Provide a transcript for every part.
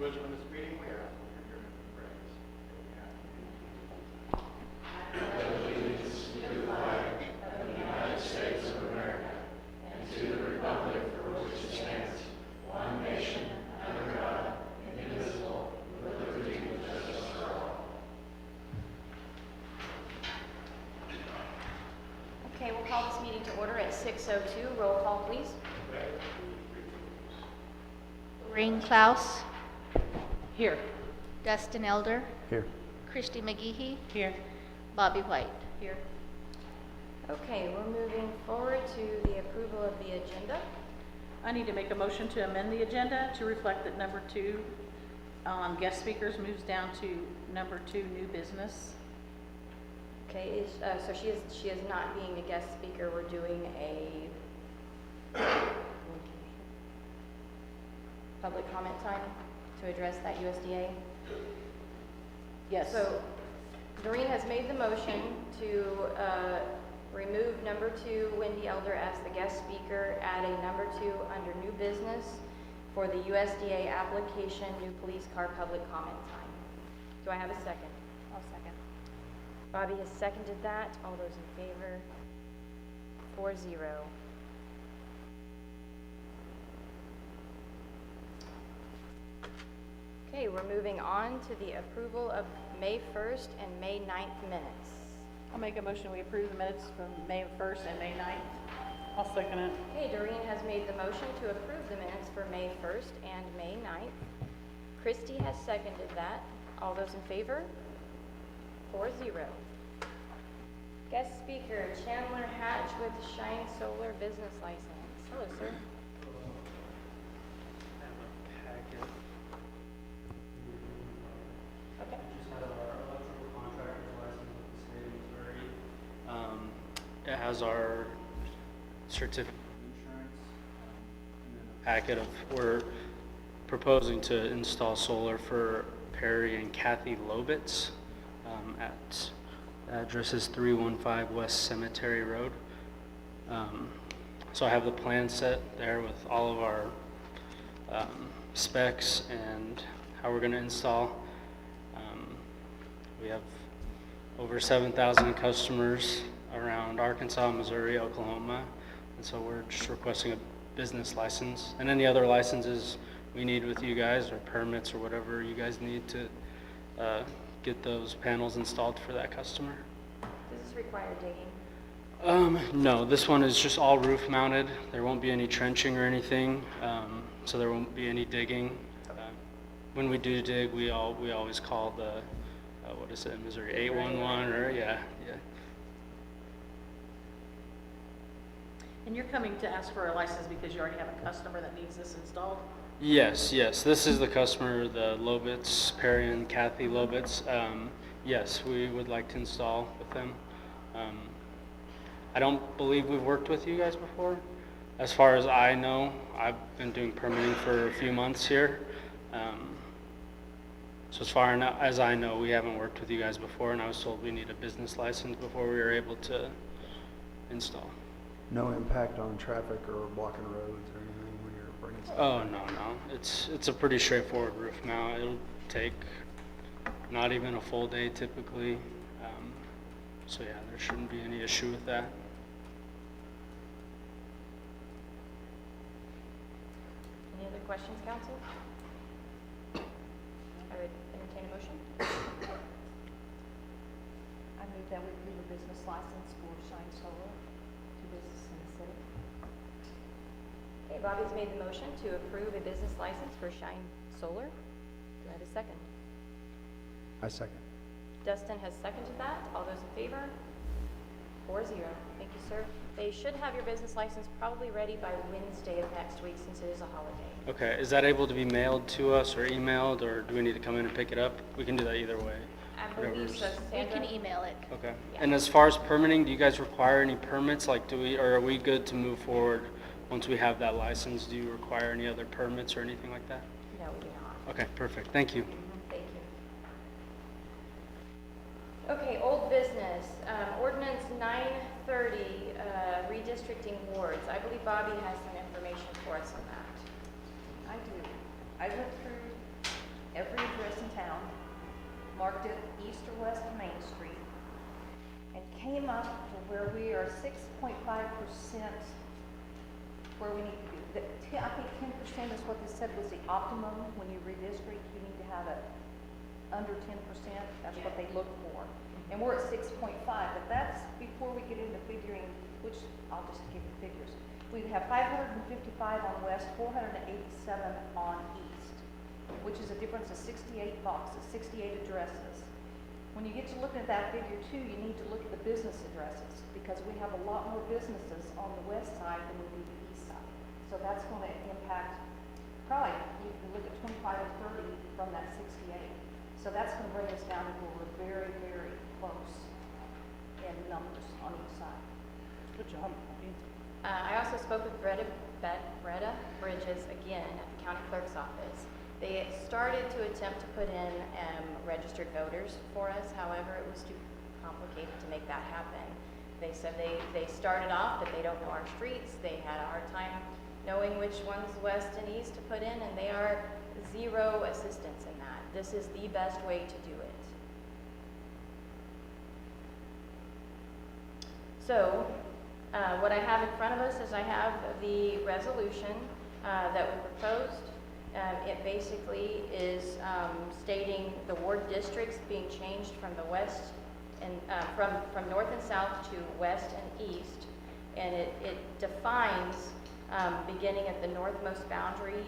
conclusion of this meeting, we are adjourned from praise. Okay, we'll call this meeting to order at 6:02. Roll call, please. Lorraine Klaus, Here. Dustin Elder, Here. Christy McGehee, Here. Bobby White. Here. Okay, we're moving forward to the approval of the agenda. I need to make a motion to amend the agenda to reflect that number 2, guest speakers, moves down to number 2, new business. Okay, so she is not being a guest speaker. We're doing a public comment time to address that USDA. Yes. So Doreen has made the motion to remove number 2, Wendy Elder, as the guest speaker, add a number 2 under new business for the USDA application, new police car public comment time. Do I have a second? I'll second. Bobby has seconded that. All those in favor? 4-0. Okay, we're moving on to the approval of May 1st and May 9th minutes. I'll make a motion we approve the minutes from May 1st and May 9th. I'll second it. Okay, Doreen has made the motion to approve the minutes for May 1st and May 9th. Christy has seconded that. All those in favor? 4-0. Guest speaker, Chandler Hatch with Shine Solar Business License. Hello, sir. Okay. Just had our electrical contractor's license with the state of Missouri. It has our certificate of insurance, and then a packet of, we're proposing to install solar for Perry and Kathy Lobitz at address is 315 West Cemetery Road. So I have the plan set there with all of our specs and how we're going to install. We have over 7,000 customers around Arkansas, Missouri, Oklahoma, and so we're just requesting a business license and any other licenses we need with you guys, or permits or whatever you guys need to get those panels installed for that customer. Does this require digging? No, this one is just all roof mounted. There won't be any trenching or anything, so there won't be any digging. When we do dig, we always call the what is it in Missouri, 811, or yeah. And you're coming to ask for a license because you already have a customer that needs this installed? Yes. This is the customer, the Lobitz, Perry and Kathy Lobitz. Yes, we would like to install with them. I don't believe we've worked with you guys before. As far as I know, I've been doing permitting for a few months here. So as far as I know, we haven't worked with you guys before, and I was told we need a business license before we were able to install. No impact on traffic or blocking roads or anything when you're bringing stuff? Oh, no. It's a pretty straightforward roof mount. It'll take not even a full day typically. So yeah, there shouldn't be any issue with that. Any other questions, council? I would entertain a motion. I move that we approve a business license for Shine Solar to business in the city. Okay, Bobby's made the motion to approve a business license for Shine Solar. Do I have a second? I second. Dustin has seconded that. All those in favor? 4-0. Thank you, sir. They should have your business license probably ready by Wednesday of next week, since it is a holiday. Okay, is that able to be mailed to us or emailed, or do we need to come in and pick it up? We can do that either way. I believe so, We Sandra. can email it. Okay. Yeah. And as far as permitting, do you guys require any permits? Like, or are we good to move forward once we have that license? Do you require any other permits or anything like that? No, we do not. Okay, perfect. Thank you. Thank you. Okay, old business. Ordinance 930, redistricting wards. I believe Bobby has some information for us on that. I do. I went through every address in town, marked it east or west of Main Street, and came up to where we are 6.5% where we need to be. I think 10% is what they said was the optimum. When you redistrict, you need to have it under 10%. That's what they look for. And we're at 6.5, but that's before we get into figuring, which I'll just give you figures. We have 555 on west, 487 on east, which is a difference of 68 boxes, 68 addresses. When you get to looking at that figure too, you need to look at the business addresses, because we have a lot more businesses on the west side than we do the east side. So that's going to impact, probably, you can look at 25 or 30 from that 68. So that's going to bring us down to where we're very, very close in numbers on each side. Good job. I also spoke with Greta Bridges again at the county clerk's office. They started to attempt to put in registered voters for us. However, it was too complicated to make that happen. They said they started off, but they don't know our streets. They had a hard time knowing which ones west and east to put in, and they are zero assistance in that. This is the best way to do it. So, what I have in front of us is I have the resolution that we proposed. It basically is stating the ward districts being changed from the west and from north and south to west and east, and it defines beginning at the northmost boundary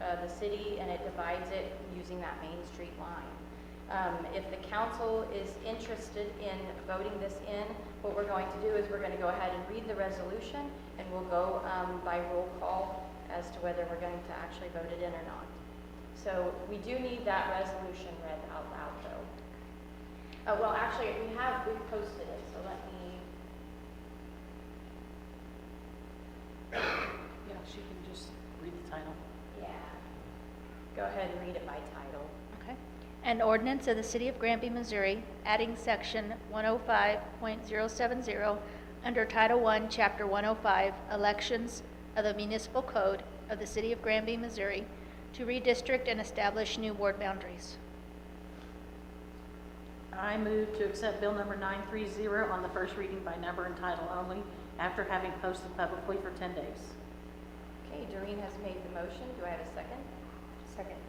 of the city, and it divides it using that Main Street line. If the council is interested in voting this in, what we're going to do is we're going to go ahead and read the resolution, and we'll go by roll call as to whether we're going to actually vote it in or not. So we do need that resolution read out loud, though. Well, actually, we've posted it, so let me. Yeah, she can just read the title. Yeah. Go ahead and read it by title. Okay. An ordinance of the City of Granby, Missouri, adding section 105.070 under Title I, Chapter 105, Elections of the Municipal Code of the City of Granby, Missouri, to redistrict and establish new ward boundaries. I move to accept bill number 930 on the first reading by number and title only, after having posted publicly for 10 days. Okay, Doreen has made the motion. Do I have a second? Second.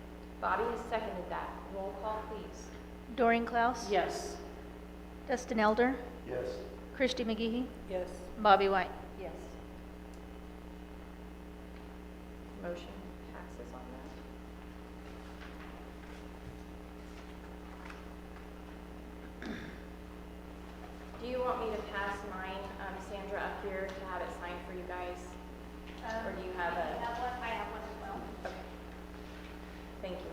Bobby has seconded that. Roll call, please. Doreen Klaus? Yes. Dustin Elder? Yes. Christy McGehee? Yes. Bobby White? Yes. Motion passes on that. Do you want me to pass mine, Sandra, up here to have it signed for you guys? Or do you have a? I have one as well. Okay. Thank you.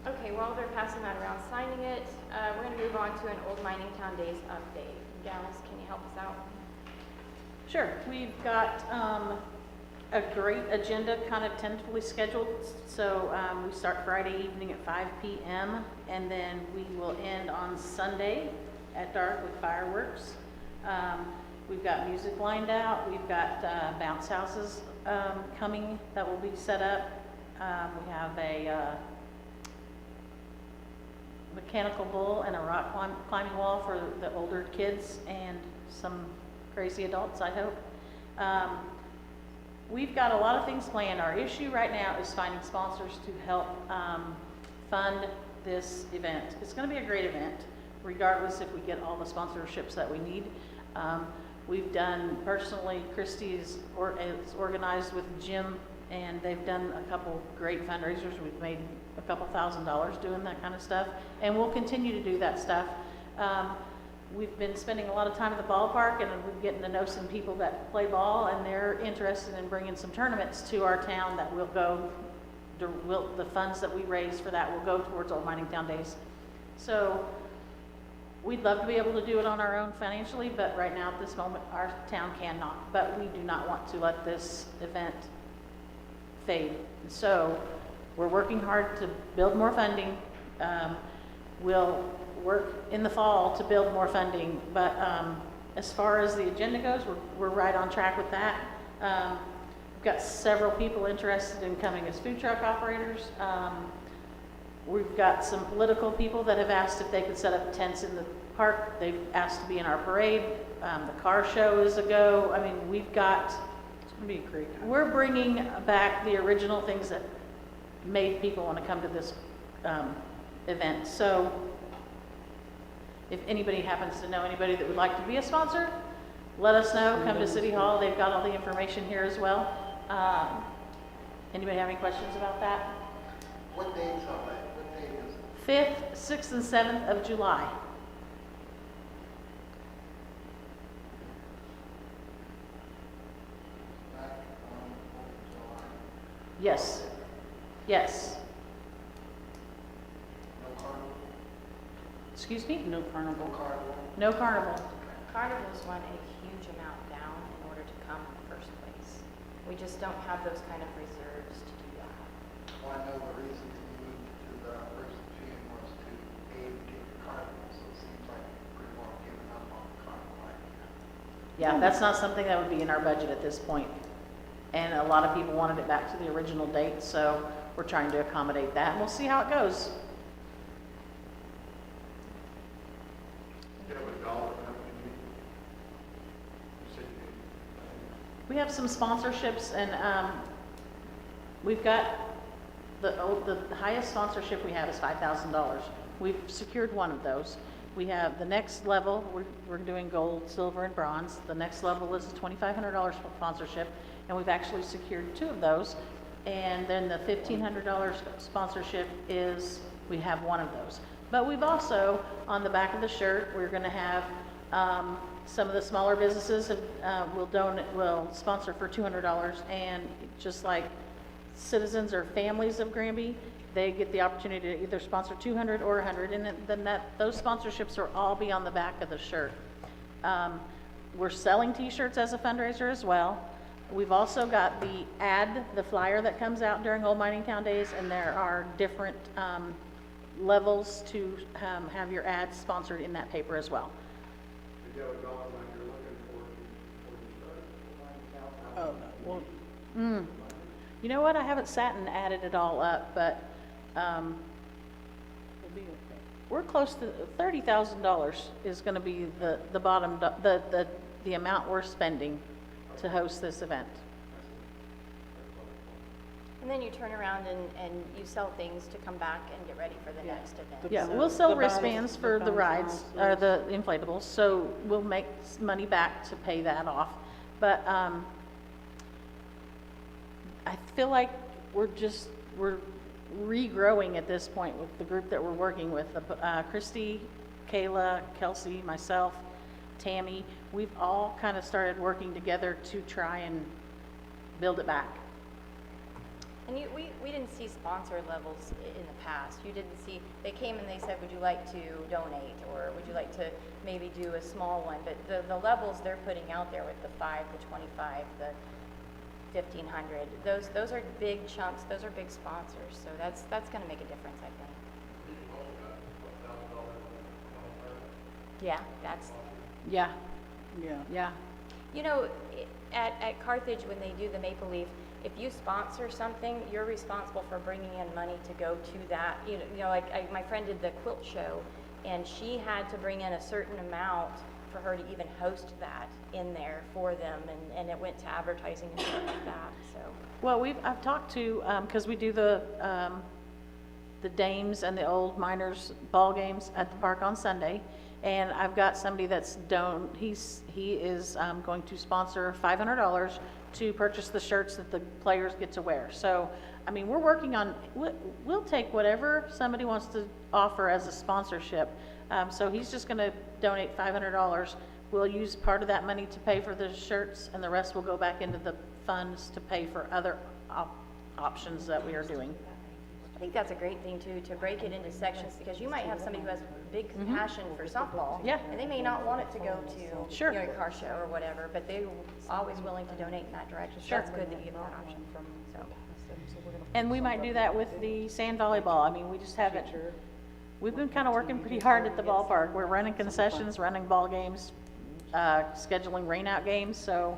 Okay, while they're passing that around, signing it, we're going to move on to an Old Mining Town Days update. Gals, can you help us out? Sure. We've got a great agenda kind of tentatively scheduled. So we start Friday evening at 5 p.m. and then we will end on Sunday at dark with fireworks. We've got music lined out. We've got bounce houses coming that will be set up. We have a mechanical bull and a rock climbing wall for the older kids and some crazy adults, I hope. We've got a lot of things planned. Our issue right now is finding sponsors to help fund this event. It's going to be a great event, regardless if we get all the sponsorships that we need. We've done, personally, Christy is organized with Jim, and they've done a couple great fundraisers. We've made a couple $1,000s doing that kind of stuff, and we'll continue to do that stuff. We've been spending a lot of time at the ballpark, and we're getting to know some people that play ball, and they're interested in bringing some tournaments to our town that will go, the funds that we raise for that will go towards Old Mining Town Days. So we'd love to be able to do it on our own financially, but right now at this moment, our town cannot. But we do not want to let this event fade. So we're working hard to build more funding. we'll work in the fall to build more funding. But as far as the agenda goes, we're right on track with that. We've got several people interested in coming as food truck operators. We've got some political people that have asked if they could set up tents in the park. They've asked to be in our parade. The car show is a go. I mean, we've got, It's gonna be a great time. we're bringing back the original things that made people want to come to this event. So if anybody happens to know anybody that would like to be a sponsor, let us know. Come to City Hall. They've got all the information here as well. Anybody have any questions about that? What dates are they? What date is it? 5th, 6th, and 7th of July. Back on 4th of July. Yes. Yes. No carnival? Excuse me? No carnival. No carnival? No carnival. Carnivals want a huge amount down in order to come in the first place. We just don't have those kind of reserves to do that. Well, I know the reason you moved to the first of June was to aid to get your carnival, so it seems like you're pretty well given up on the carnival idea. Yeah, that's not something that would be in our budget at this point. And a lot of people wanted it back to the original date, so we're trying to accommodate that, and we'll see how it goes. Do you have a dollar amount you need? You said you need. We have some sponsorships, and we've got the highest sponsorship we have is $5,000. We've secured one of those. We have the next level, we're doing gold, silver, and bronze. The next level is a $2,500 sponsorship, and we've actually secured two of those. And then the $1,500 sponsorship is, we have one of those. But we've also, on the back of the shirt, we're gonna have, some of the smaller businesses will sponsor for $200, and just like citizens or families of Granby, they get the opportunity to either sponsor $200 or $100, and then those sponsorships will all be on the back of the shirt. We're selling T-shirts as a fundraiser as well. We've also got the flyer that comes out during Old Mining Town Days, and there are different levels to have your ads sponsored in that paper as well. Did you have a dollar amount you're looking for Oh, well, You know what, I haven't sat and added it all up, but it'll be okay. we're close to $30,000 is gonna be the bottom, the amount we're spending to host this event. And then you turn around and you sell things to come back and get ready for the next event. Yeah, So we'll sell the bounce- wristbands for the bounce rides, or houses. the inflatables, so we'll make money back to pay that off. But, I feel like we're regrowing at this point with the group that we're working with. Christy, Kayla, Kelsey, myself, Tammy, we've all kind of started working together to try and build it back. And we didn't see sponsor levels in the past. You didn't see, they came and they said, would you like to donate? Or would you like to maybe do a small one? But the levels they're putting out there with the 5, the 25, the 1,500, those are big chunks, those are big sponsors. So that's gonna make a difference, I think. Yeah, that's, Yeah, Yeah. yeah. you know, at Carthage, when they do the Maple Leaf, if you sponsor something, you're responsible for bringing in money to go to that. You know, like my friend did the quilt show, and she had to bring in a certain amount for her to even host that in there for them, and it went to advertising and stuff like that, so. Well, I've talked to, because we do the Dames and the Old Miners ball games at the park on Sunday, and I've got somebody that's he is going to sponsor $500 to purchase the shirts that the players get to wear. So, I mean, we're working on, we'll take whatever somebody wants to offer as a sponsorship. So he's just gonna donate $500. We'll use part of that money to pay for the shirts, and the rest will go back into the funds to pay for other options that we are doing. I think that's a great thing too, to break it into sections, because you might have somebody who has big passion for softball. Yeah. And they may not want it to go to, Sure. you know, a car show or whatever, but they're always willing to donate in that direction. So Sure. that's good that you give that option, so. And we might do that with the sand volleyball. I mean, we we've been kind of working pretty hard at the ballpark. We're running concessions, running ball games, scheduling rain-out games, so,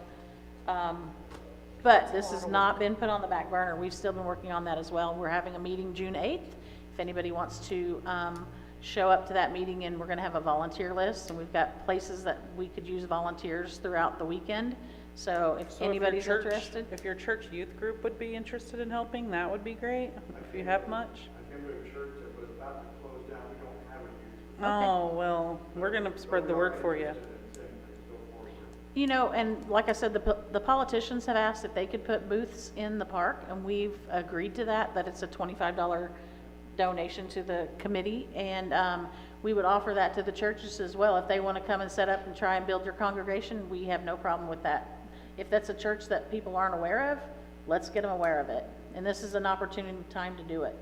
but this has not been put on the back burner. We've still been working on that as well. We're having a meeting June 8th. If anybody wants to show up to that meeting, and we're going to have a volunteer list, and we've got places that we could use volunteers throughout the weekend. So if So if your anybody's church- interested. If your church youth group would be interested in helping, that would be great, if you have much. I came to a church that was about to close down, we don't have a youth. Oh, well, we're gonna spread the word for you. You know, and like I said, the politicians have asked if they could put booths in the park, and we've agreed to that it's a $25 donation to the committee, and we would offer that to the churches as well. If they want to come and set up and try and build your congregation, we have no problem with that. If that's a church that people aren't aware of, let's get them aware of it. And this is an opportunity time to do it.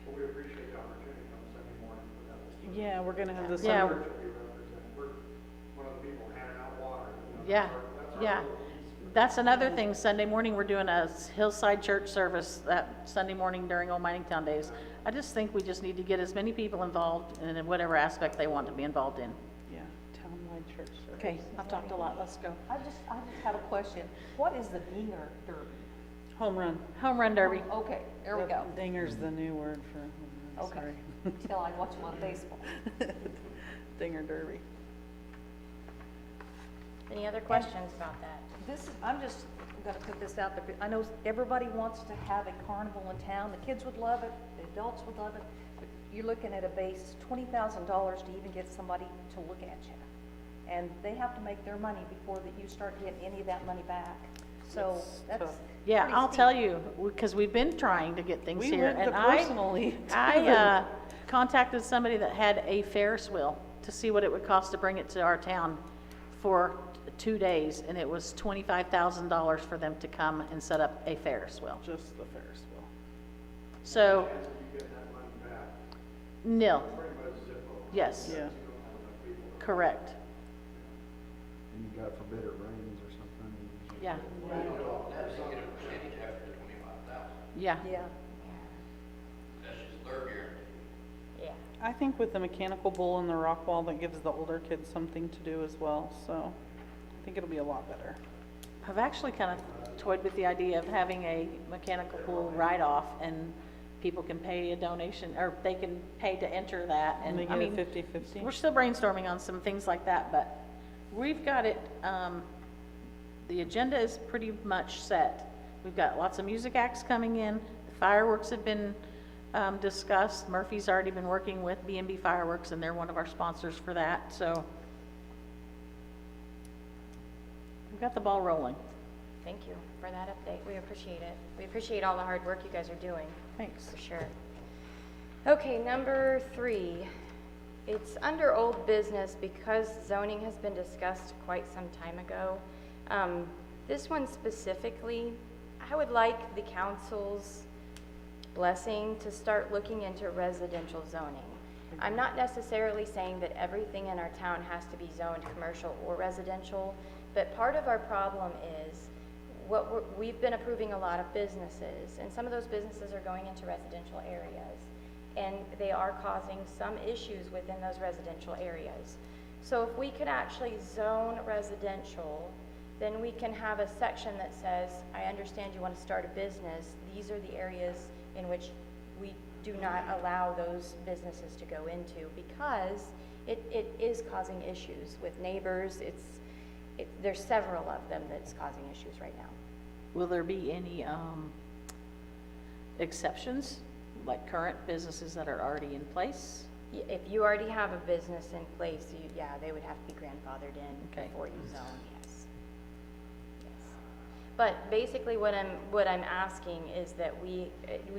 Well, we appreciate the opportunity on Sunday morning for that. Yeah, we're gonna have the Yeah. summer. Church that we represent, we're one of the people handing out water. Yeah, That's our yeah. little piece. That's another thing, Sunday morning, we're doing a Hillside Church service that Sunday morning during Old Mining Town Days. I just think we just need to get as many people involved in whatever aspect they want to be involved in. Yeah, townwide church service. Okay, I've talked a lot, let's go. I just have a question. What is the Dinger Derby? Home run. Home Run Derby. Okay, there we go. Dinger's the new word for home run, Okay. sorry. Till I watch my baseball. Dinger Derby. Any other questions about that? I'm just gonna put this out there. I know everybody wants to have a carnival in town. The kids would love it, the adults would love it. But you're looking at a base, $20,000 to even get somebody to look at you. And they have to make their money before that you start getting any of that money back. So It's that's tough. Yeah, pretty I'll steep. tell you, because we've been trying to get things We here. lived And it personally, I contacted somebody that had a Ferris wheel to see what it would cost to bring it to our town for 2 days, and it was $25,000 for them to come and set up a Ferris wheel. Just the Ferris wheel. So, Chance of you getting that money back, nil, pretty much zippo. yes, Yeah. correct, And you God forbid it rains or something. yeah. Yeah, Yeah. Yeah. I think with the mechanical bull and the rock wall, that gives the older kids something to do as well, so I think it'll be a lot better. I've actually kind of toyed with the idea of having a mechanical pool write-off, and people can pay a donation, or they can pay to enter that, and Make I it a mean, 50-50. we're still brainstorming on some things like that, but we've got it, the agenda is pretty much set. We've got lots of music acts coming in, the fireworks have been discussed. Murphy's already been working with B&B Fireworks, and they're one of our sponsors for that, so we've got the ball rolling. Thank you for that update. We appreciate it. We appreciate all the hard work you guys are doing. Thanks. For sure. Okay, number 3. It's under old business because zoning has been discussed quite some time ago. This one specifically, I would like the council's blessing to start looking into residential zoning. I'm not necessarily saying that everything in our town has to be zoned commercial or residential, but part of our problem is we've been approving a lot of businesses, and some of those businesses are going into residential areas, and they are causing some issues within those residential areas. So if we could actually zone residential, then we can have a section that says, I understand you want to start a business. These are the areas in which we do not allow those businesses to go into, because it is causing issues with neighbors. There's several of them that's causing issues right now. Will there be any exceptions, like current businesses that are already in place? If you already have a business in place, yeah, they would have to be grandfathered in Okay. before you zone, yes. Yes. But basically what I'm asking is that we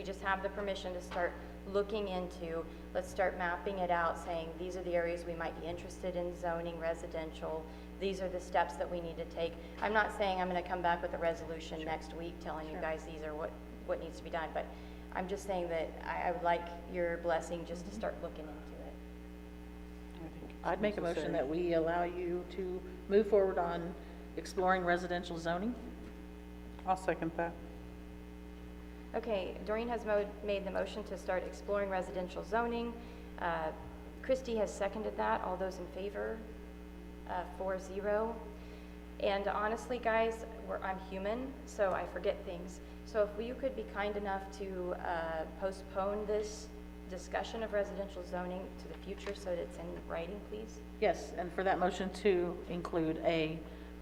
just have the permission to start looking into, let's start mapping it out, saying these are the areas we might be interested in zoning residential. These are the steps that we need to take. I'm not saying I'm going to come back with a resolution next week telling you guys these are what needs to be done, but I'm just saying that I would like your blessing just to start looking into it. I think it's I'd make a motion necessary. that we allow you to move forward on exploring residential zoning. I'll second that. Okay, Doreen has made the motion to start exploring residential zoning. Christie has seconded that. All those in favor? 4-0. And honestly, guys, I'm human, so I forget things. So if you could be kind enough to postpone this discussion of residential zoning to the future so that it's in writing, please? Yes, and for that motion to include a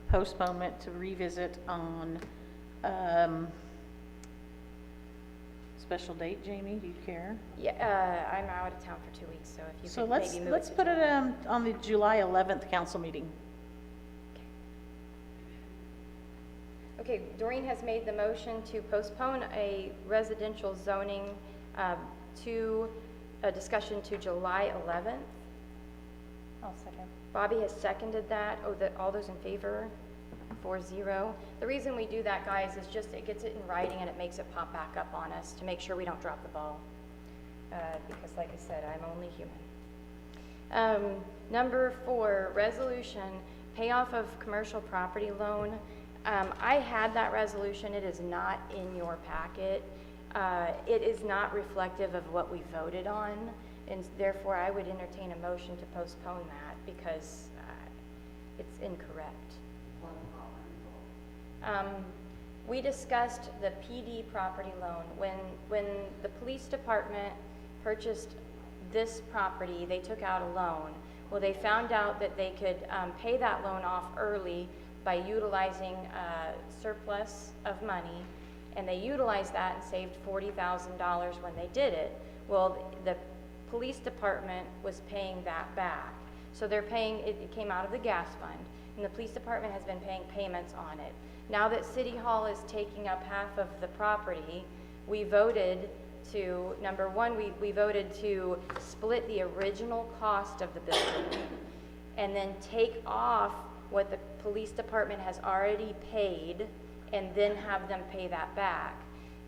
postponement to revisit on, special date, Jamie, do you care? Yeah, I'm out of town for 2 weeks, so if you So could let's, maybe move let's to put it, July. on the July 11th council meeting. Okay, Doreen has made the motion to postpone a residential zoning to a discussion to July 11th. I'll second. Bobby has seconded that. All those in favor? 4-0. The reason we do that, guys, is just it gets it in writing and it makes it pop back up on us to make sure we don't drop the ball. Because like I said, I'm only human. Number 4, resolution, payoff of commercial property loan. I had that resolution. It is not in your packet. It is not reflective of what we voted on, and therefore I would entertain a motion to postpone that because it's incorrect. We discussed the PD property loan. When the police department purchased this property, they took out a loan. Well, they found out that they could pay that loan off early by utilizing surplus of money, and they utilized that and saved $40,000 when they did it. Well, the police department was paying that back. So they're paying, it came out of the gas fund, and the police department has been paying payments on it. Now that City Hall is taking up half of the property, we voted to, number one, we voted to split the original cost of the building and then take off what the police department has already paid and then have them pay that back.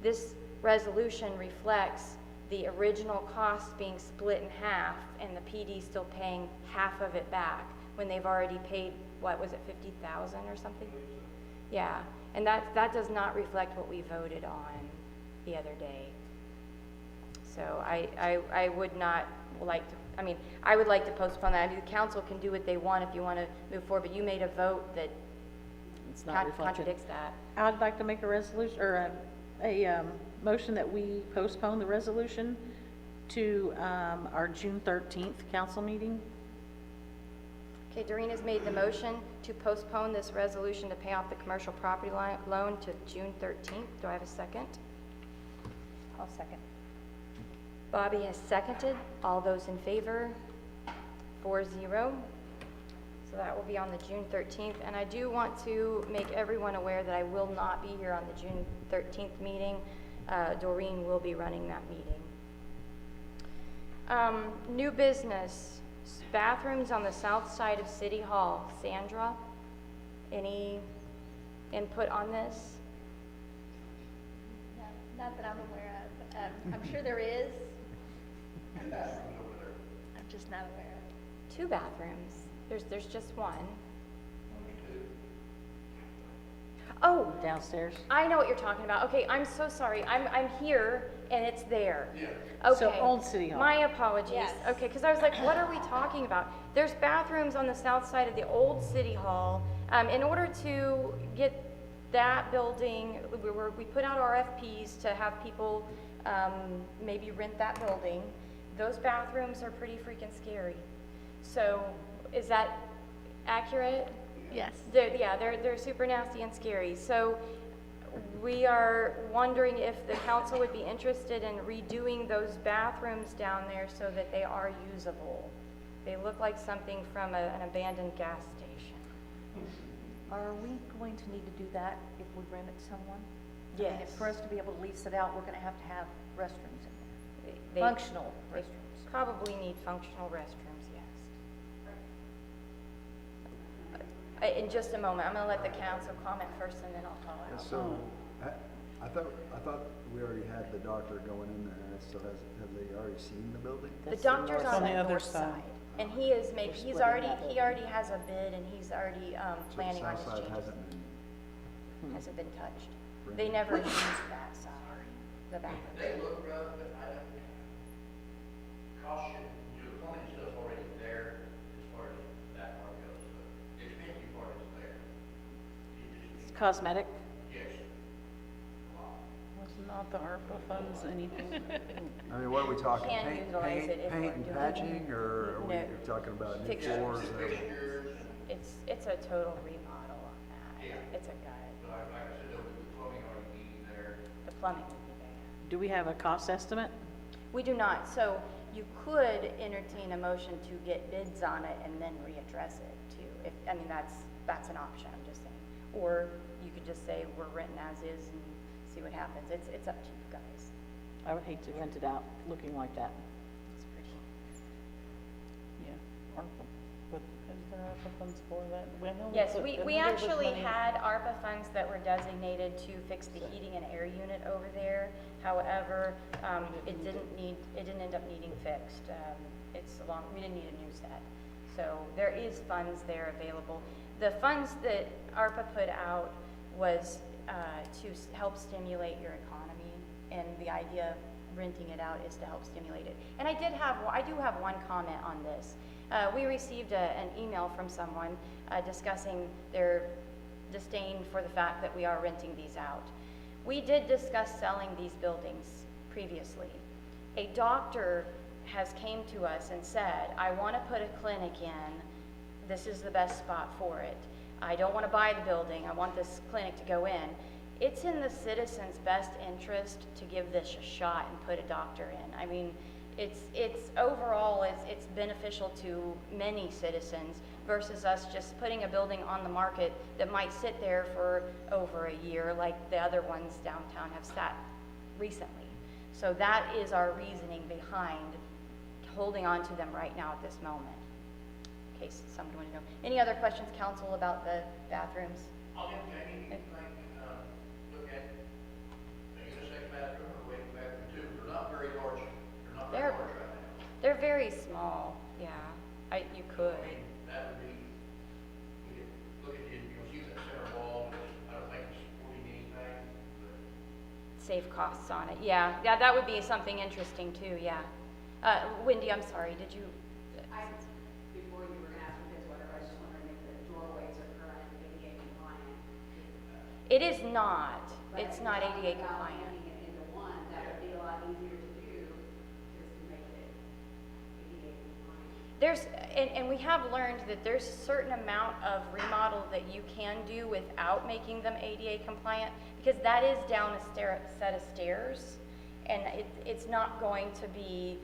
This resolution reflects the original cost being split in half and the PD still paying half of it back when they've already paid, what was it, 50,000 or something? Yeah, and that does not reflect what we voted on the other day. So I would not like to, I mean, I would like to postpone that. I mean, the council can do what they want if you want to move forward, but you made a vote that It's not reflected. contradicts that. I'd like to make a resolution, or a motion that we postpone the resolution to our June 13th council meeting. Okay, Doreen has made the motion to postpone this resolution to pay off the commercial property loan to June 13th. Do I have a second? I'll second. Bobby has seconded. All those in favor? 4-0. So that will be on the June 13th. And I do want to make everyone aware that I will not be here on the June 13th meeting. Doreen will be running that meeting. New business, bathrooms on the south side of City Hall. Sandra, any input on this? Not that I'm aware of. I'm sure there is. I'm just not aware of. 2 bathrooms. There's just one. Oh, Downstairs. I know what you're talking about. Okay, I'm so sorry. I'm here and it's there. Yeah. So Okay. old City Hall. My apologies. Yes. Okay, because I was like, what are we talking about? There's bathrooms on the south side of the old City Hall. In order to get that building, we put out RFPs to have people maybe rent that building. Those bathrooms are pretty freaking scary. So is that accurate? Yes. They're super nasty and scary. So we are wondering if the council would be interested in redoing those bathrooms down there so that they are usable. They look like something from an abandoned gas station. Are we going to need to do that if we rent it to someone? I mean, Yes. for us to be able to lease it out, we're gonna have restrooms in there. They- Functional they restrooms. Probably need functional restrooms, yes. In just a moment, I'm gonna let the council comment first and then I'll call out. So, I thought we already had the doctor going in there, so have they already seen the building? The doctor's north on side. the On the north other side. side. And he is making, he splitting already that has a bid and he's already So the planning on his south side changes. Hasn't been touched. They never used that side, the bathroom. They look rough, but I don't caution plumbing stuff's already there as far as that part goes, but the expensive part is there. It just It's needs, cosmetic. yes, a lot. Was not the ARPA funds anything? I mean, what are we talking? Can Paint, utilize it if paint we're and doing- patching, or are we No. talking about new Fixtures. floors? It's a total remodel on that. Yeah. It's a gut. But like I said, though, with the plumbing already being there, The plumbing would be there. Do we have a cost estimate? We do not, so you could entertain a motion to get bids on it and then readdress it too. If, I mean, that's an option, I'm just saying. Or you could just say we're renting as is and see what happens. It's up to you guys. I would hate to rent it out looking like that. It's pretty. Yeah, ARPA, but is there ARPA funds for that? When will Yes, put- we and there was actually money- had ARPA funds that were designated to fix the heating and air unit over there. However, it didn't end up needing fixed. We didn't need a new set. So there is funds there available. The funds that ARPA put out was to help stimulate your economy, and the idea of renting it out is to help stimulate it. And I do have one comment on this. We received an email from someone discussing their disdain for the fact that we are renting these out. We did discuss selling these buildings previously. A doctor has came to us and said, I want to put a clinic in. This is the best spot for it. I don't want to buy the building. I want this clinic to go in. It's in the citizens' best interest to give this a shot and put a doctor in. I mean, it's overall, it's beneficial to many citizens versus us just putting a building on the market that might sit there for over a year like the other ones downtown have sat recently. So that is our reasoning behind holding on to them right now at this moment. In case someone wanted to know. Any other questions, council, about the bathrooms? I'll get Jamie, you think, look at the unisex bathroom or the waiting bathroom too. They're not very large, They're- large right now. They're very small, yeah. You could. I mean, that would be, we could look at, you'll see that center wall, which I don't think it's supporting anything, but Save costs on it, yeah. Yeah, that would be something interesting too, yeah. Wendy, I'm sorry, did you? Before you were gonna ask me this, whatever, I was just wondering if the doorways are current ADA compliant. It is not. But It's if not you're talking ADA about compliant. making it into one, that would be a lot easier to do, just to make it ADA compliant. And we have learned that there's a certain amount of remodel that you can do without making them ADA compliant, because that is down a set of stairs, and it's not going to be,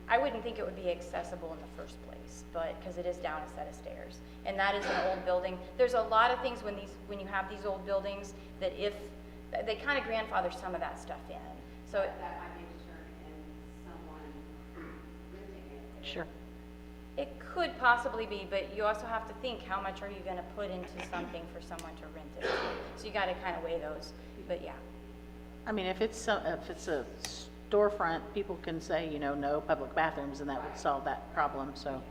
I wouldn't think it would be accessible in the first place, but, because it is down a set of stairs. And that is an old building. There's a lot of things when you have these old buildings that they kind of grandfather some of that stuff in. So That might be a deterrent in someone renting it. Sure. it could possibly be, but you also have to think, how much are you gonna put into something for someone to rent it? So you gotta kind of weigh those, but yeah. I mean, if it's a storefront, people can say, no public bathrooms, and that would solve that problem, so. But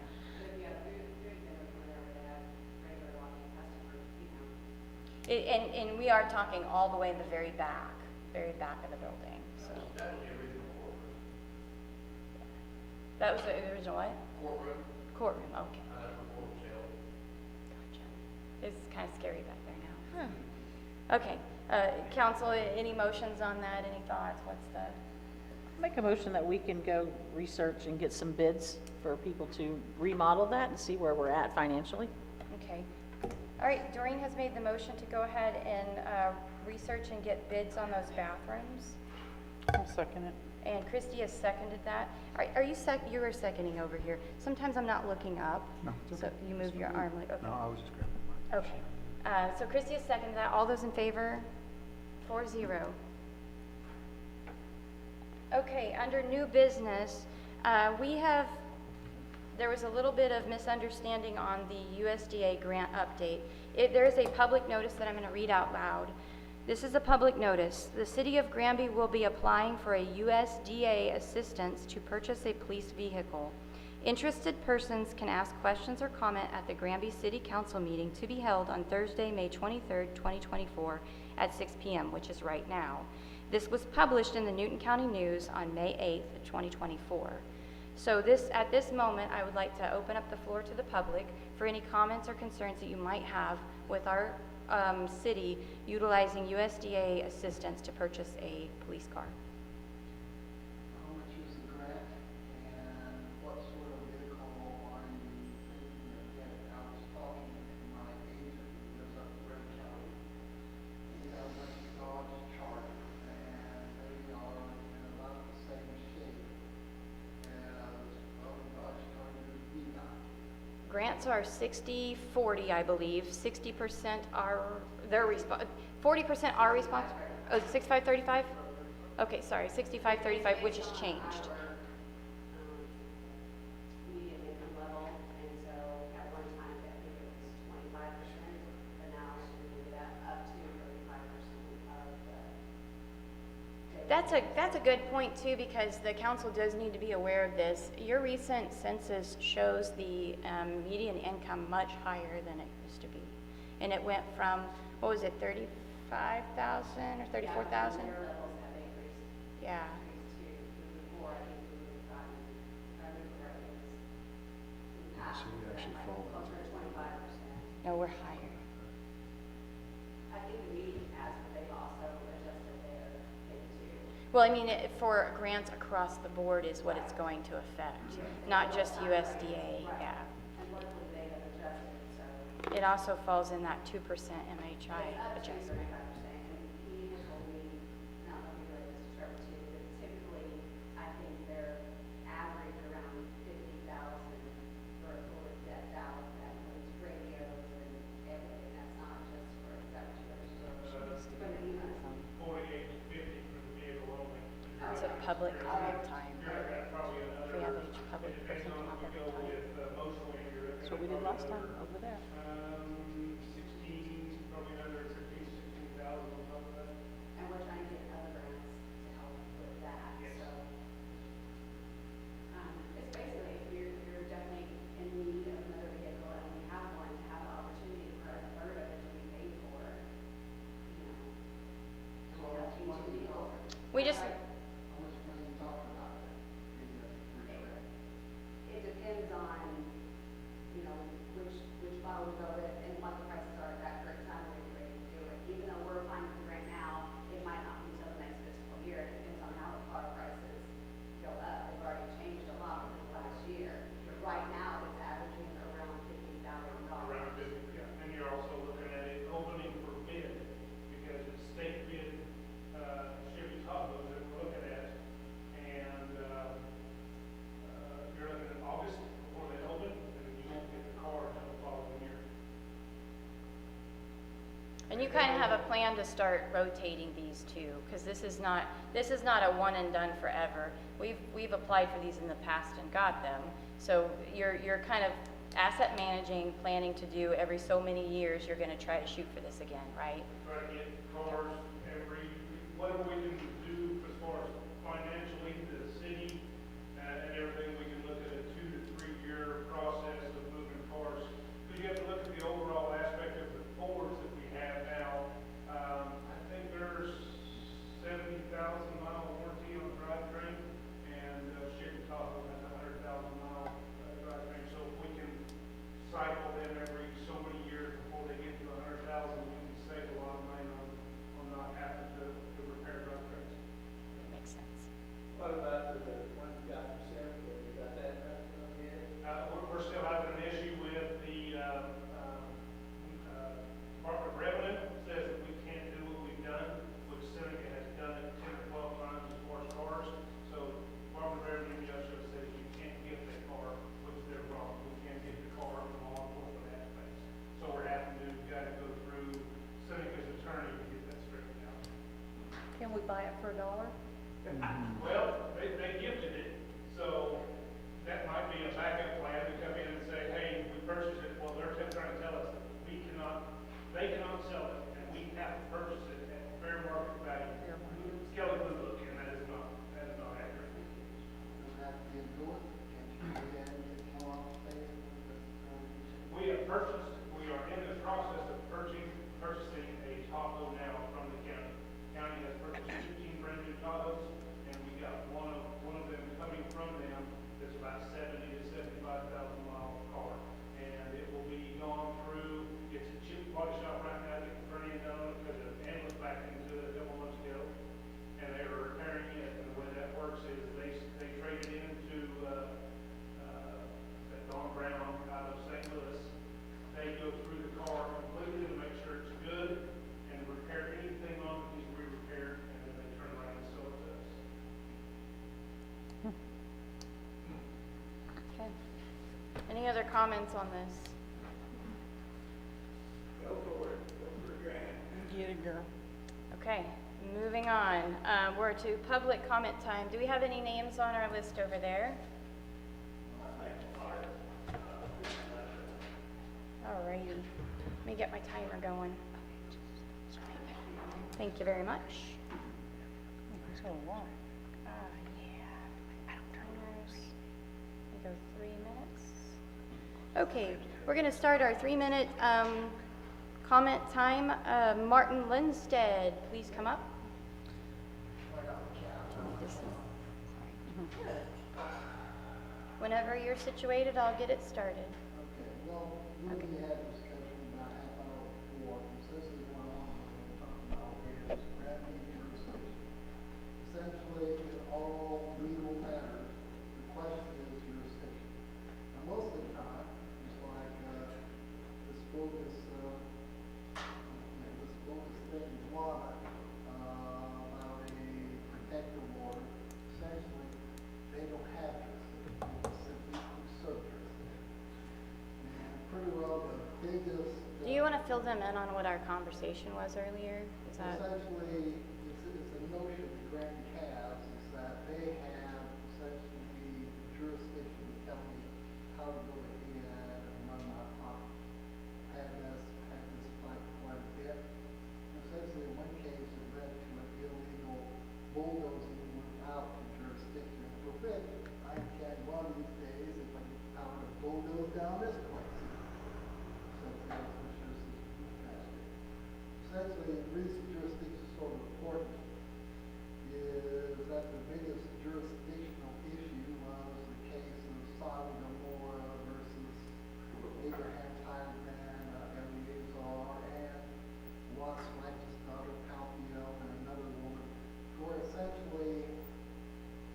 if you have food vendors or whatever, that have regular walking customers, And we are talking all the way in the very back of the building, so. that was the original courtroom. That was the original what? Courtroom, Courtroom, okay. that's where court was held. Gotcha. It's kind of scary back there now. Okay, council, any motions on that, any thoughts, what's the? Make a motion that we can go research and get some bids for people to remodel that and see where we're at financially. Okay. All right, Doreen has made the motion to go ahead and research and get bids on those bathrooms. I'll second it. And Christie has seconded that. Are you you were seconding over here. Sometimes I'm not looking up. No, it's So okay. you move your arm like, okay. No, I was just grabbing mine. Okay. So Christie has seconded that. All those in favor? 4-0. Okay, under new business, there was a little bit of misunderstanding on the USDA grant update. There is a public notice that I'm going to read out loud. This is a public notice. The city of Granby will be applying for a USDA assistance to purchase a police vehicle. Interested persons can ask questions or comment at the Granby City Council meeting to be held on Thursday, May 23rd, 2024 at 6 p.m., which is right now. This was published in the Newton County News on May 8th, 2024. So at this moment, I would like to open up the floor to the public for any comments or concerns that you might have with our city utilizing USDA assistance to purchase a police car. How much is the grant, and what sort of vehicle are you thinking of getting? I was talking to my agent who lives up in Red County. He has a Dodge Charger, and they are in about the same shape as Dodge Charger V9. Grants are 60/40, I believe. 60% are their 40% are responsible. Oh, 65/35? Okay, sorry, 65/35, which has changed. Median income level, and so at one time, I think it was 25%, but now it's moving it up to 35% of the. That's a good point too, because the council does need to be aware of this. Your recent census shows the median income much higher than it used to be. And it went from, what was it, 35,000 or 34,000? Their levels have increased. Yeah. Increased to before, I think we would have gotten, if I remember correctly, it was half So we of that, actually like fall closer to 25%. No, we're higher. I think the median has, but they've also adjusted their thing too. Well, I mean, for grants across the board is what it's going to affect, not just USDA, yeah. And luckily they have adjusted, so. It also falls in that 2% MHI It's up to adjustment. 35%, and he has told me, not let me relate this to Trevor too, but typically, I think they're average around 50,000 for a fully decked out, that includes radios and everything, that's not just for, is that what you guys for the EMS? 48 to 50 for the vehicle only. It's a public comment time. You're looking at probably another. Free average public It person depends on comment if we go time. with mostly, you're looking That's what we at did last probably time over there. 16, probably another 16,000 on top of that. And we're trying to get other grants to help with that, Yes. so. It's basically, if you're definitely in need of another vehicle and we have one, to have the opportunity for a third of it to be paid for, you know. And we have two vehicles. We just, How much money you talking about then? It depends on, you know, which model we go with and what the prices are at that current time when we're ready to do it. Even though we're applying for the grant now, it might not be until the next fiscal year. It depends on how the car prices go up. They've already changed a lot over the last year. But right now, it's averaging around $50,000. Around 50, yeah. And you're also looking at it opening for bid, because it's state bid, Chevy Tahoe that we're looking at. And, you're looking at August before they open, and you won't get the car until the following year. and you kind of have a plan to start rotating these two, because this is not a one and done forever. We've applied for these in the past and got them. So you're kind of asset managing, planning to do every so many years, you're gonna try to shoot for this again, right? Try to get cars whatever we can do as far as financially, the city, and everything, we can look at a 2 to 3 year process of moving cars. Because you have to look at the overall aspect of the Fords that we have now. I think there's 70,000 mile warranty on the drivetrain, and Chevy Tahoe has a 100,000 mile drivetrain. So if we can cycle them every so many years before they get to 100,000, we can save a lot of money on not having to repair drivetrains. Makes sense. What about the one you got from Central, you got that yet? We're still having an issue with the, Department of Revenue says that we can't do what we've done, which Seneca has done it 10 or 12 times as far as cars. So Department of Revenue judge says you can't get that car, which they're wrong. We can't get the car from law enforcement aspects. So we're having to, gotta go through Seneca's attorney to get that straightened out. Can we buy it for $1? Well, they gifted it, so that might be a backup plan, because comments on this? Get it, girl. Okay, moving on. We're to public comment time. Do we have any names on our list over there? Alrighty, let me get my timer going. Thank you very much. So long. Yeah. Timers. We go 3 minutes. Okay, we're gonna start our 3-minute comment time. Martin Lindstedt, please come up. Whenever you're situated, I'll get it started. Okay, well, we had a discussion about half hour before, and since it went on, we're talking about is granting jurisdiction. Essentially, in all legal matters, the question is jurisdiction. Now, most of the time, it's like, this bogus thing in law, about a protective order, essentially, they don't have jurisdiction, it's simply usurp jurisdiction. And pretty well the biggest. Do you want to fill them in on what our conversation was earlier? Is that? Essentially, it's a notion the Granby has, is that they have essentially jurisdiction to tell me how to go ahead and run my property. Had this fight quite a bit. Essentially, in one case, it led to an illegal bulldozing without the jurisdiction. For which, I can't run these days if I get the power to bulldoze down this place. So that's what jurisdiction is. Essentially, the reason jurisdiction is sort of important is that the biggest jurisdictional issue was the case of Sodom and Gomorrah versus Abraham's hired man, Eleazar, and Lot's righteous daughter, Paltiel, and another woman, where essentially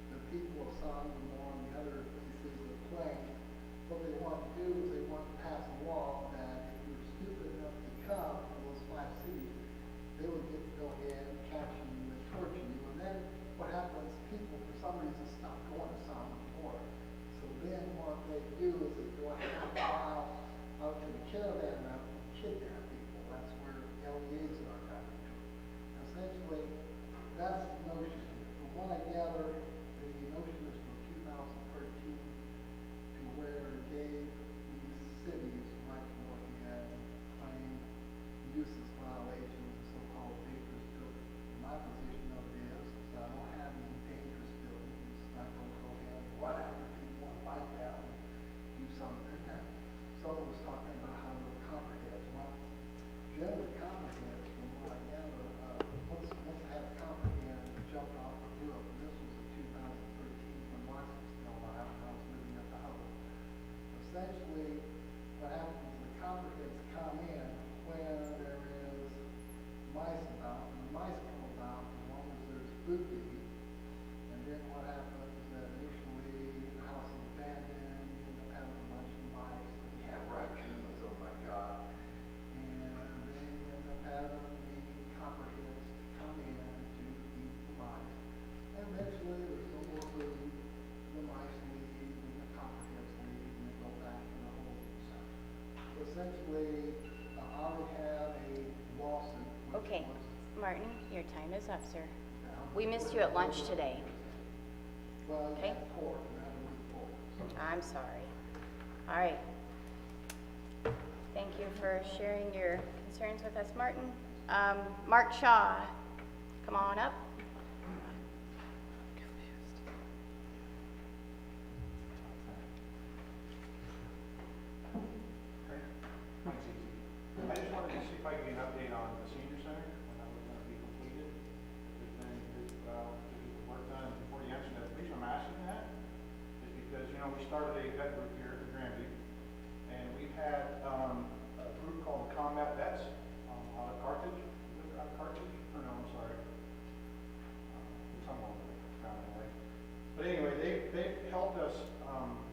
the people of Sodom and Gomorrah and the other pieces of the plain, what they want to do is they want to pass a law that if you're stupid enough to come to those 5 cities, they would get to go ahead and capture you and torture you. And then what happens, people for some reason stop going to Sodom and Gomorrah. So then what they do is they go a half mile out to the caravan route and kidnap people. That's where Eleazar got into it. Essentially, that's the notion. From what I gather, the notion is from 2013 to where it gave these cities the right to go ahead and claim nuisance violations and so-called dangerous buildings. My position of it is I don't have any dangerous buildings. I'm not going to go ahead and whatever people want to fight that and do something. Someone was talking about how the copperheads. Well, generally copperheads, from what I gather, once I had a copperhead jumped off the roof, and this was in 2013 when Mark was still alive and I was living at the house. Essentially, what happens is the copperheads come in when there is mice about, and the mice come about as long as there's food to eat. And then what happens is that initially the house is abandoned, you end up having a bunch of mice, and you have raccoons, oh my God. And then you end up having the copperheads to come in to eat the mice. And eventually there's no more food, the mice leave, and the copperheads leave, and they go back in the hole themselves. So essentially, I would have a lawsuit. which Okay, was, Martin, your time is up, sir. We missed you at lunch today. well, you Okay. had pork, you had a week pork. So I'm sorry. All right. Thank you for sharing your concerns with us, Martin. Mark Shaw, come on up. I just wanted to see if I could get an update on the senior center, when that was gonna be completed. If there's been, to get the work done. Before you answer that, the reason I'm asking that is because, we started a vet group here at Granby, and we've had, a group called the Combat Vets, out of Carthage. Is it out of Carthage? Or no, I'm sorry. Somewhere around that way. But anyway, they've helped us,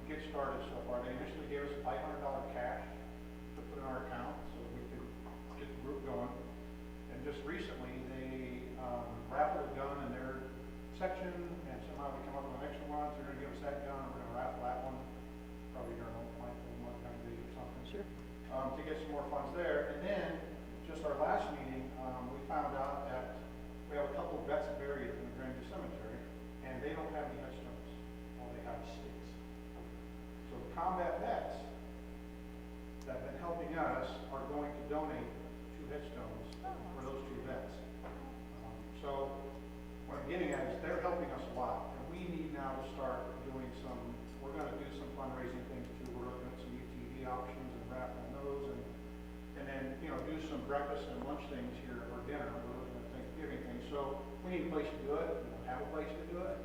get started so far. They initially gave us $500 cash to put in our account so we could get the group going. And just recently, they raffled a gun in their section, and somehow they come up with an extra one, so they're gonna give us that gun, we're gonna raffle that one, probably during my month, do some breakfast and lunch things here, or dinner, we're looking at Thanksgiving things, so we need a place to do it, we don't have a place to do it.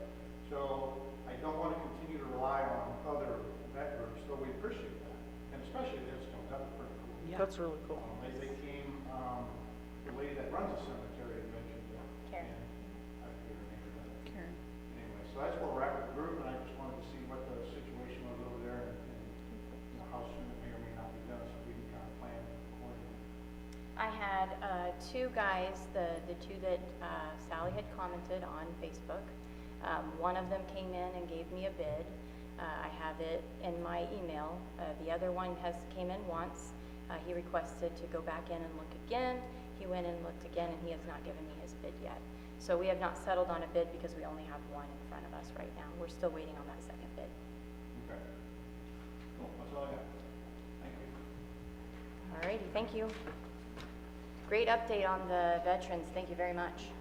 So I don't want to continue to rely on other vet groups, though we appreciate that, and especially this comes up pretty cool. That's really cool. They came, the lady that runs the cemetery had mentioned it. Karen. And I forget her name, but Karen. anyway, so that's where we're at with the group, and I just wanted to see what the situation was over there, and you know, how soon it may or may not be done, so we can kind of plan accordingly. I had two guys, the two that Sally had commented on Facebook. One of them came in and gave me a bid. I have it in my email. The other one came in once. He requested to go back in and look again. He went and looked again, and he has not given me his bid yet. So we have not settled on a bid because we only have one in front of us right now. We're still waiting on that second bid. Okay. Cool, that's all I got. Thank you. All righty, thank you. Great update on the veterans. Thank you very much.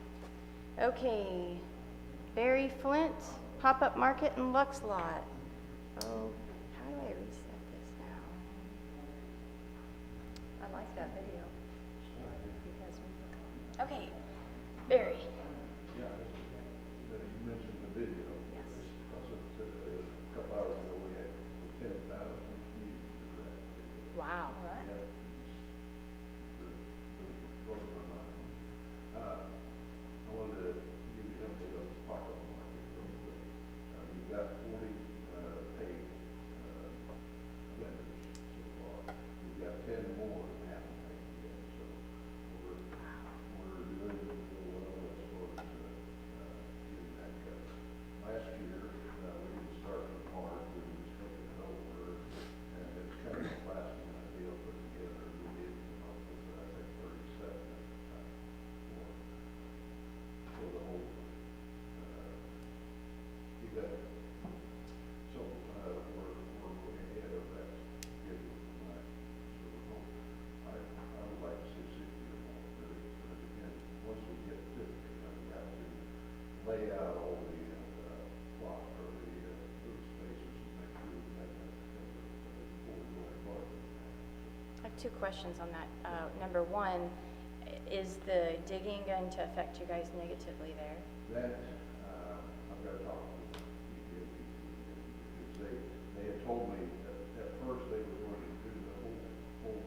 Okay, Barry Flint, pop-up market in Lux Lot. Oh, how do I reset this now? I like that video. Okay, Barry. Yeah, you mentioned the video. Yes. Because a couple hours ago, we had 10,000 views for that video. Wow. Right. Yeah. I wanted to give you an update on the pop-up market real quick. We've got 40 paid vendors so far. We've got 10 more that haven't paid yet, so we're doing real well as far as getting that covered. Last year, we didn't start in March, we were just taking it over, and it's kind of a last minute deal put together. We did come up with, I think, 37 at the time for the whole event. So we're way ahead of that schedule from last year. So we're hoping, I would like to see 60 or more, really. But again, once we get to it, we have to lay out all the plot or the booth spaces and make sure we have that together before we go embark on that. I have two questions on that. Number one, is the digging going to affect you guys negatively there? That, I've got to talk to the EPA because they had told me that at first they were going to do the whole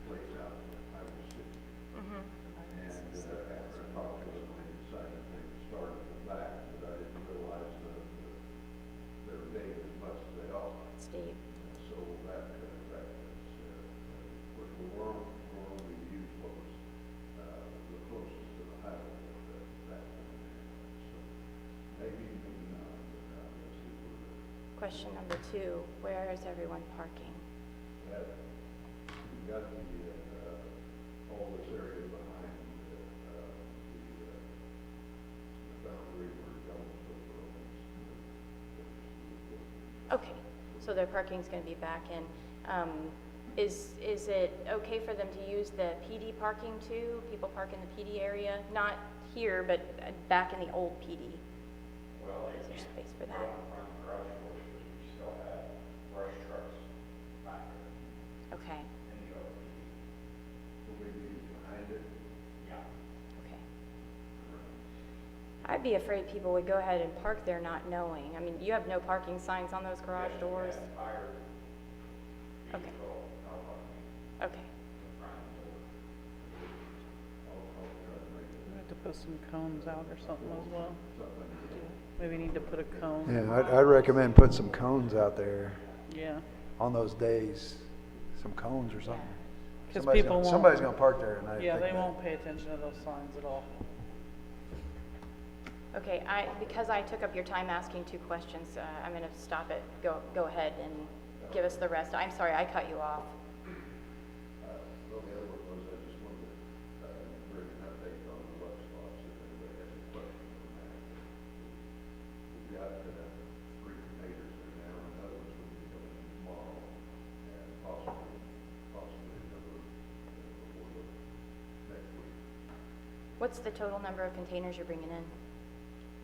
place out in Iowa City. Mm-hmm. And after I talked to them, they decided they would start at the back, but I didn't realize that they were digging as much as they are. Steve. So that is, of course, we're only used what was the closest to the highway at that point. So maybe not, but let's see where Question number two, where is everyone parking? that, we got the, all this area behind the boundary where Jones Road. Okay, so their parking's gonna be back in. Is it okay for them to use the PD parking too? People park in the PD area? Not here, but back in the old PD? Well, Is there space for Right that? in front of the garage doors, because we still have brush trucks back there Okay, in the other. Will we be behind it? Yeah. okay. I'd be afraid people would go ahead and park there not knowing. I mean, you have no parking signs on those garage Yes, doors? we have fire Okay. vehicle, no parking Okay. in front of the door. I'll try to make We it have to put some cones out or something as well. something. Maybe need to put a cone. Yeah, I'd recommend putting some cones out there Yeah. on those days, some cones or something. 'Cause Somebody's people gonna- won't- Somebody's gonna park there and I Yeah, think they that- won't pay attention to those signs at all. Okay, because I took up your time asking two questions, I'm gonna stop it. Go ahead and give us the rest. I'm sorry, I cut you off. Well, the other one was, I just wanted to bring an update on the Lux spots, if anybody has any questions on that. We've got 3 containers there now, and another one's going to be coming in tomorrow, and possibly another before the next week. What's the total number of containers you're bringing in?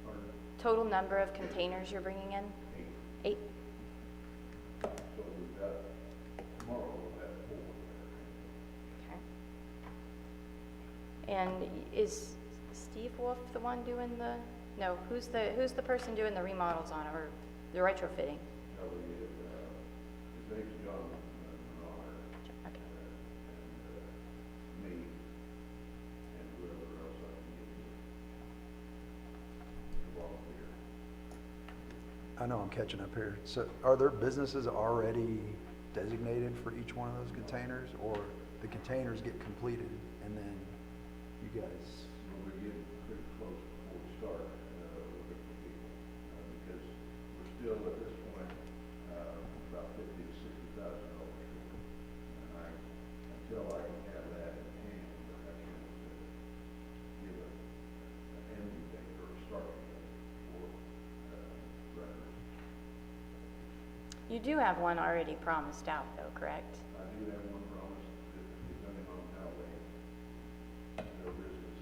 Pardon? Total number of containers you're bringing in? 8. So we've got, tomorrow we'll have 4. Okay. And is Steve Wolf the one doing the, no, who's the person doing the remodels on it, or the retrofitting? His name's John Menard, Okay. and me, and whoever else I can get to volunteer. I know I'm catching up here. So are there businesses already designated for each one of those containers, or the containers get completed and then you guys? When we get pretty close before we start, looking for people, because we're still at this point, about $50,000 to $60,000 short. And until I can have that in hand, I can't give an ending date or a starting date for records. You do have one already promised out though, correct? I do have one promise that depending on how their business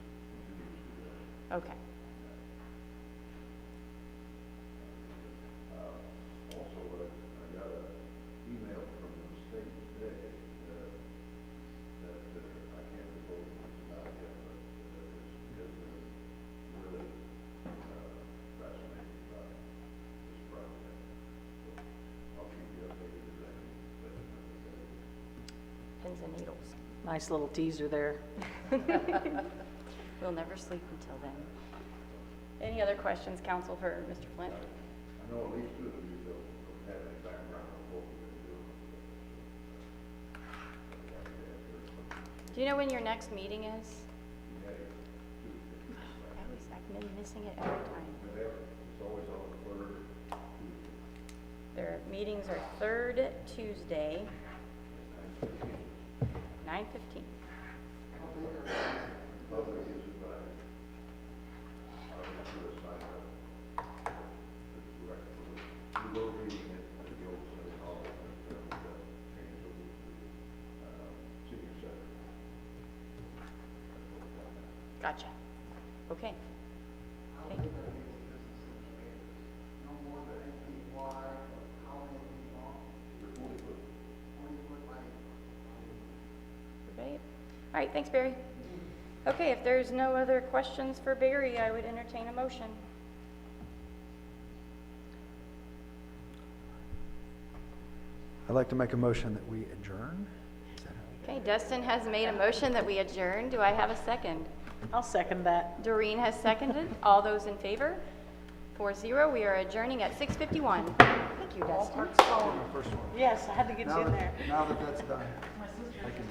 continues to go. Okay. Also, I got an email from the state today that I can't divulge much about yet, but it's because they're really fascinated by this project. So I'll keep you updated as I can let you know what that is. Pins and needles. Nice little teaser there. We'll never sleep until then. Any other questions, council, for Mr. Flint? I know at least two of you don't have any background on what we've been doing. Do you know when your next meeting is? We had it Tuesday. I've been missing it every time. Whatever. It's always on the third Tuesday. Their meetings are third Tuesday, 9:15. Public is invited. I'll be sure to sign up. It's correct. We were meeting at the old city hall, but we got changed over to senior center. Gotcha. Okay. How Thank many you. businesses no more than 8 feet wide, or how many feet long? They're 40 foot. 20 foot by Great. All right, thanks, Barry. Okay, if there's no other questions for Barry, I would entertain a motion. I'd like to make a motion that we adjourn. Is that how- Okay, Dustin has made a motion that we adjourn. Do I have a second? I'll second that. Doreen has seconded. All those in favor? 4-0. We are adjourning at 6:51. Thank you, Dustin. My first one. Yes, I had to get you in there. Now that that's done, I can do